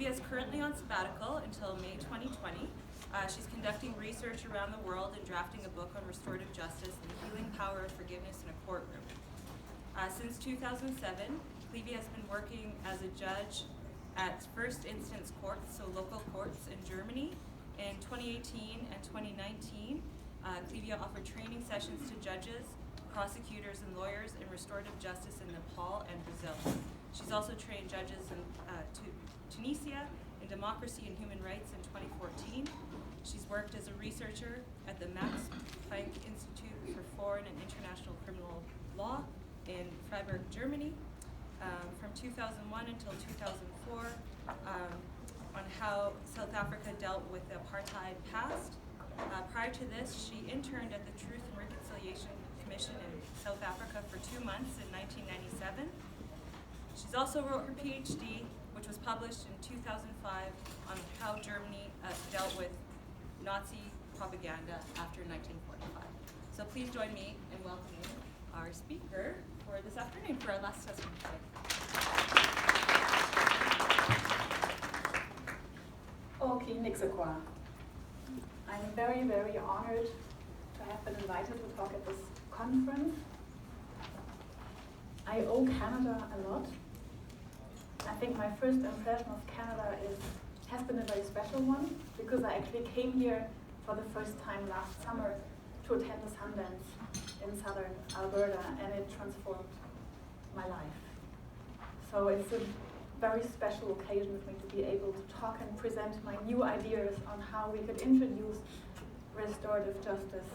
Clivia is currently on sabbatical until May 2020. She's conducting research around the world and drafting a book on restorative justice and the healing power of forgiveness in a courtroom. Since 2007, Clivia has been working as a judge at first instance courts, so local courts in Germany. In 2018 and 2019, Clivia offered training sessions to judges, prosecutors, and lawyers in restorative justice in Nepal and Brazil. She's also trained judges in Tunisia in democracy and human rights in 2014. She's worked as a researcher at the Max Planck Institute for Foreign and International Criminal Law in Freiburg, Germany, from 2001 until 2004, on how South Africa dealt with the apartheid past. Prior to this, she interned at the Truth and Reconciliation Commission in South Africa for 2 months in 1997. She's also wrote her PhD, which was published in 2005, on how Germany dealt with Nazi propaganda after 1945. So please join me in welcoming our speaker for this afternoon for our last session today. Okay, Nixakwa. I'm very, very honored to have been invited to talk at this conference. I owe Canada a lot. I think my first impression of Canada has been a very special one, because I actually came here for the first time last summer to attend the Sundance in southern Alberta, and it transformed my life. So it's a very special occasion for me to be able to talk and present my new ideas on how we could introduce restorative justice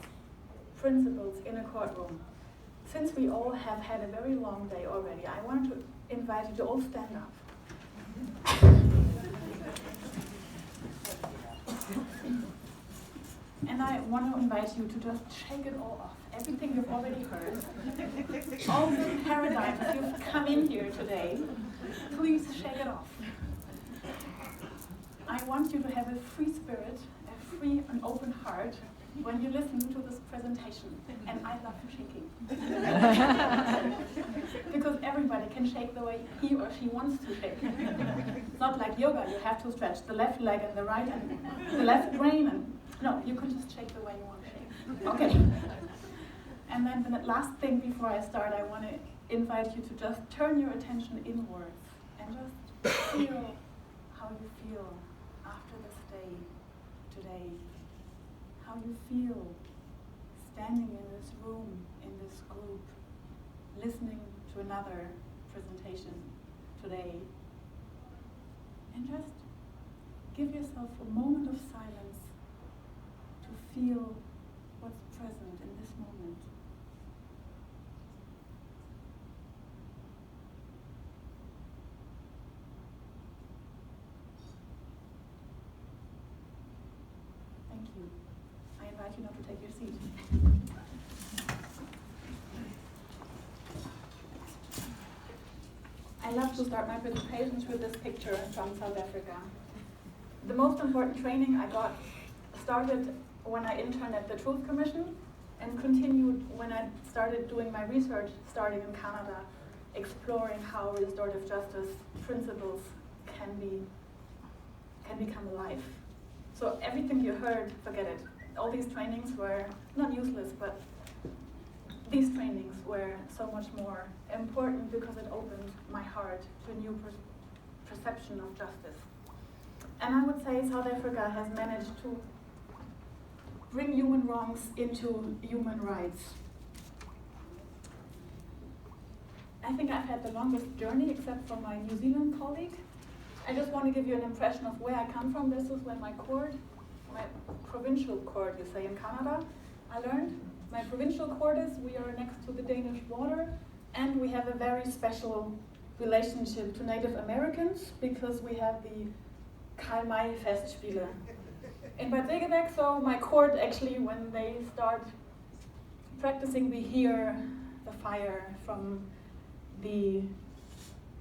principles in a courtroom. Since we all have had a very long day already, I wanted to invite you to all stand up. And I want to invite you to just shake it all off. Everything you've already heard. All the paradigms you've come in here today, please shake it off. I want you to have a free spirit, a free and open heart when you listen to this presentation. And I love shaking. Because everybody can shake the way he or she wants to shake. It's not like yoga, you have to stretch the left leg and the right and the left brain. And no, you can just shake the way you want to shake. Okay. And then the last thing before I start, I want to invite you to just turn your attention inwards and just feel how you feel after this day today. How you feel standing in this room, in this group, listening to another presentation today. And just give yourself a moment of silence to feel what's present in this moment. Thank you. I invite you now to take your seat. I love to start my presentations with this picture from South Africa. The most important training I got started when I interned at the Truth Commission and continued when I started doing my research starting in Canada, exploring how restorative justice principles can become alive. So everything you heard, forget it. All these trainings were not useless, but these trainings were so much more important because it opened my heart to a new perception of justice. And I would say South Africa has managed to bring human wrongs into human rights. I think I've had the longest journey except for my New Zealand colleague. I just want to give you an impression of where I come from. This is when my provincial court, you say in Canada, I learned. My provincial court is, we are next to the Danish border, and we have a very special relationship to Native Americans because we have the Karl May Festspiele in Bad Segeberg. So my court actually, when they start practicing, we hear the fire from the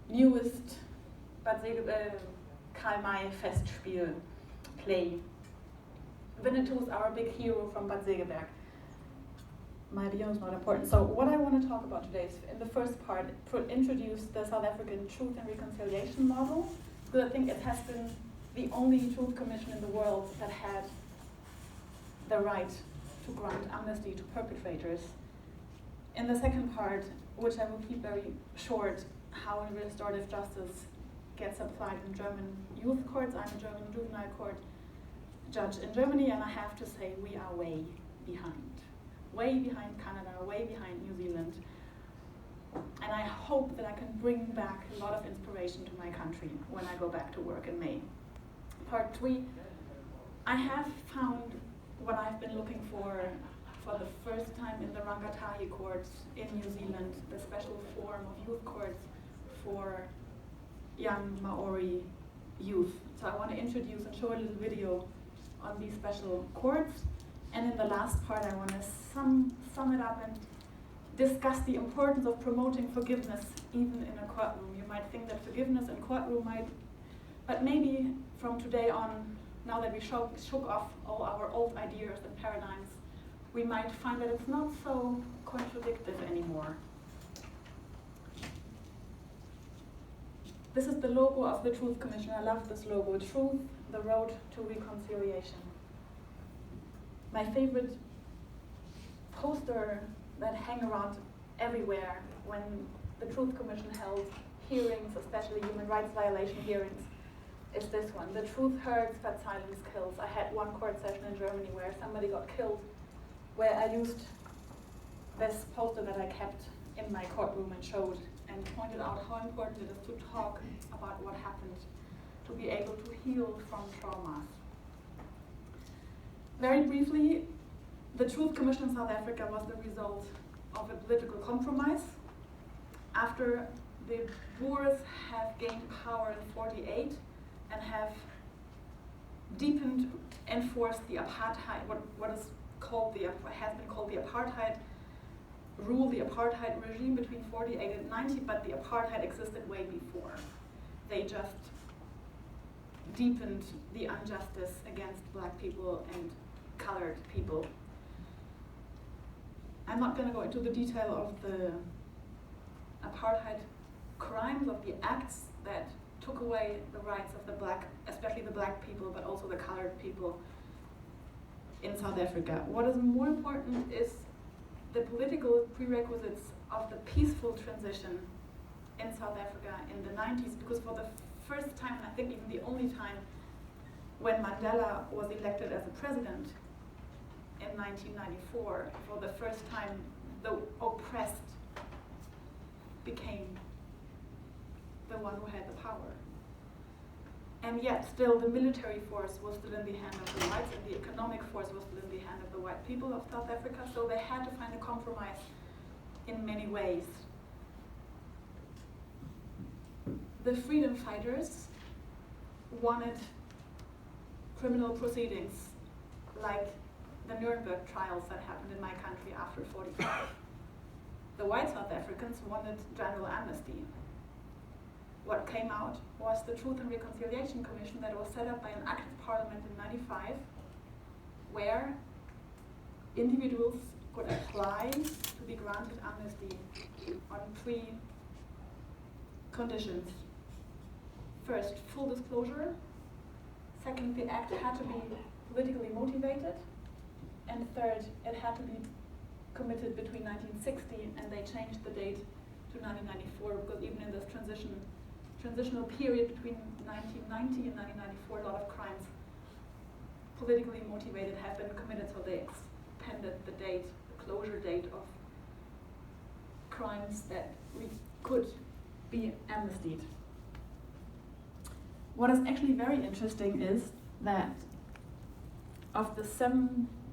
newest Karl May Festspiel play. Winnetou is our big hero from Bad Segeberg. My bio is not important. So what I want to talk about today is, in the first part, introduce the South African Truth and Reconciliation model, because I think it has been the only truth commission in the world that had the right to grant amnesty to perpetrators. In the second part, which I will keep very short, how restorative justice gets applied in German youth courts. I'm a German juvenile court judge in Germany, and I have to say we are way behind Canada, way behind New Zealand. And I hope that I can bring back a lot of inspiration to my country when I go back to work in May. Part 3, I have found what I've been looking for the first time in the Rangatahi courts in New Zealand, the special form of youth courts for young Maori youth. So I want to introduce and show a little video on these special courts. And in the last part, I want to sum it up and discuss the importance of promoting forgiveness even in a courtroom. You might think that forgiveness in courtroom but maybe from today on, now that we shook off all our old ideas and paradigms, we might find that it's not so contradictory anymore. This is the logo of the Truth Commission. I love this logo. Truth, the road to reconciliation. My favorite poster that hang around everywhere when the Truth Commission held hearings, especially human rights violation hearings, is this one. The truth hurts, but silence kills. I had one court session in Germany where somebody got killed, where I used this poster that I kept in my courtroom and showed and pointed out how important it is to talk about what happened, to be able to heal from traumas. Very briefly, the Truth Commission in South Africa was the result of a political compromise. After the Boers have gained power in 1948 and have deepened, enforced the apartheid, what is called has been called the apartheid rule, the apartheid regime between 1948 and 1990, but the apartheid existed way before. They just deepened the injustice against black people and colored people. I'm not going to go into the detail of the apartheid crimes, of the acts that took away the rights of the black, especially the black people, but also the colored people in South Africa. What is more important is the political prerequisites of the peaceful transition in South Africa in the 90s, because for the first time, and I think even the only time, when Mandela was elected as a president in 1994, for the first time, the oppressed became the one who had the power. And yet, still, the military force was still in the hand of the whites, and the economic force was still in the hand of the white people of South Africa, so they had to find a compromise in many ways. The freedom fighters wanted criminal proceedings like the Nuremberg trials that happened in my country after 1945. The white South Africans wanted general amnesty. What came out was the Truth and Reconciliation Commission that was set up by an act of parliament in 1995, where individuals could apply to be granted amnesty on 3 conditions. First, full disclosure. Second, the act had to be politically motivated. And third, it had to be committed between 1960 and they changed the date to 1994, because even in this transitional period between 1990 and 1994, a lot of crimes politically motivated have been committed, so they expanded the date, the closure date of crimes that we could be amnestied. What is actually very interesting is that of the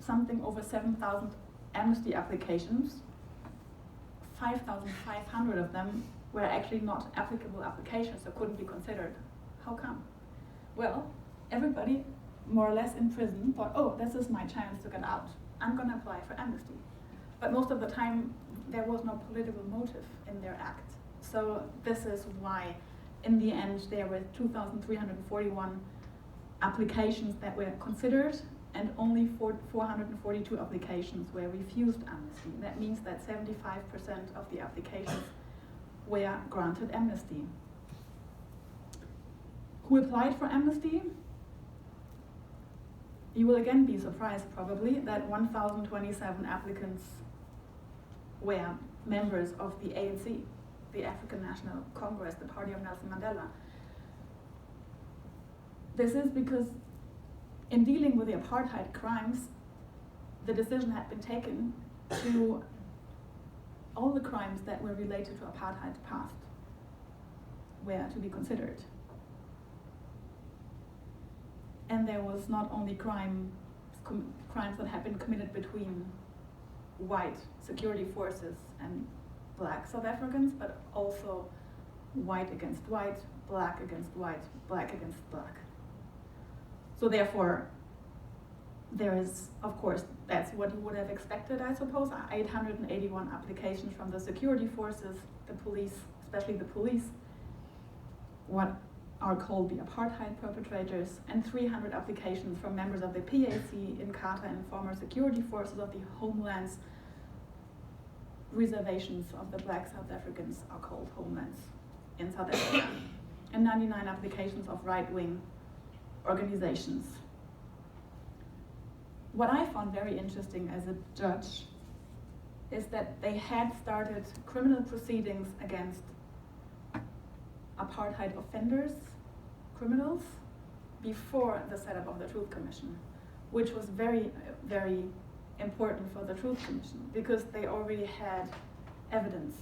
something over 7,000 amnesty applications, 5,500 of them were actually not applicable applications, so couldn't be considered. How come? Well, everybody more or less in prison thought, oh, this is my chance to get out. I'm going to apply for amnesty. But most of the time, there was no political motive in their act. So this is why, in the end, there were 2,341 applications that were considered, and only 442 applications were refused amnesty. That means that 75% of the applications were granted amnesty. who applied for amnesty. You will again be surprised probably that 1,027 applicants were members of the ANC, the African National Congress, the party of Nelson Mandela. This is because in dealing with the apartheid crimes, the decision had been taken to all the crimes that were related to apartheid past were to be considered. And there was not only crimes that had been committed between white security forces and black South Africans, but also white against white, black against white, black against black. So therefore, there is, of course, that's what you would have expected, I suppose, 881 applications from the security forces, the police, especially the police, what are called the apartheid perpetrators, and 300 applications from members of the PAC, Inkatha, and former security forces of the homelands. Reservations of the black South Africans are called homelands in South Africa, and 99 applications of right-wing organizations. What I found very interesting as a judge is that they had started criminal proceedings against apartheid offenders, criminals, before the setup of the Truth Commission, which was very, very important for the Truth Commission because they already had evidence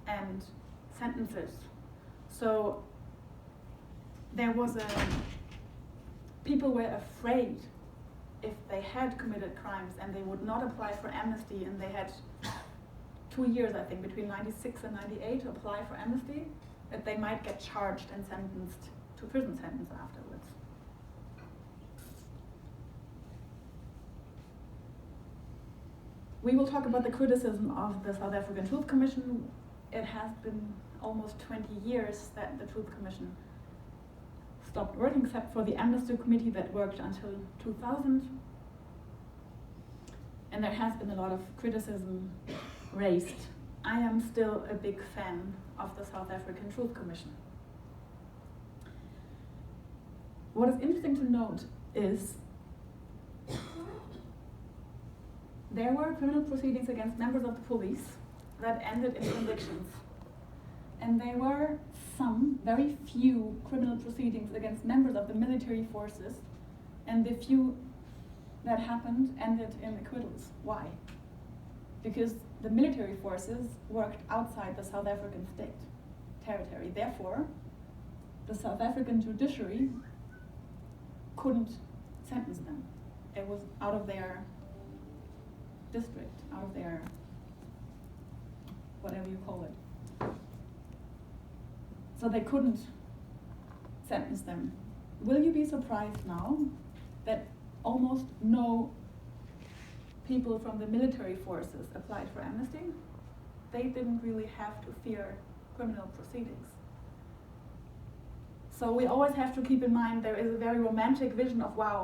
and sentences. So there was people were afraid if they had committed crimes and they would not apply for amnesty, and they had 2 years, I think, between 96 and 98 to apply for amnesty, that they might get charged and sentenced to prison sentence afterwards. We will talk about the criticism of the South African Truth Commission. It has been almost 20 years that the Truth Commission stopped working, except for the Amnesty Committee that worked until 2000. And there has been a lot of criticism raised. I am still a big fan of the South African Truth Commission. What is interesting to note is there were criminal proceedings against members of the police that ended in convictions. And there were some, very few, criminal proceedings against members of the military forces, and the few that happened ended in acquittals. Why? Because the military forces worked outside the South African state territory. Therefore, the South African judiciary couldn't sentence them. It was out of their district, out of their, whatever you call it. So they couldn't sentence them. Will you be surprised now that almost no people from the military forces applied for amnesty? They didn't really have to fear criminal proceedings. So we always have to keep in mind there is a very romantic vision of, wow,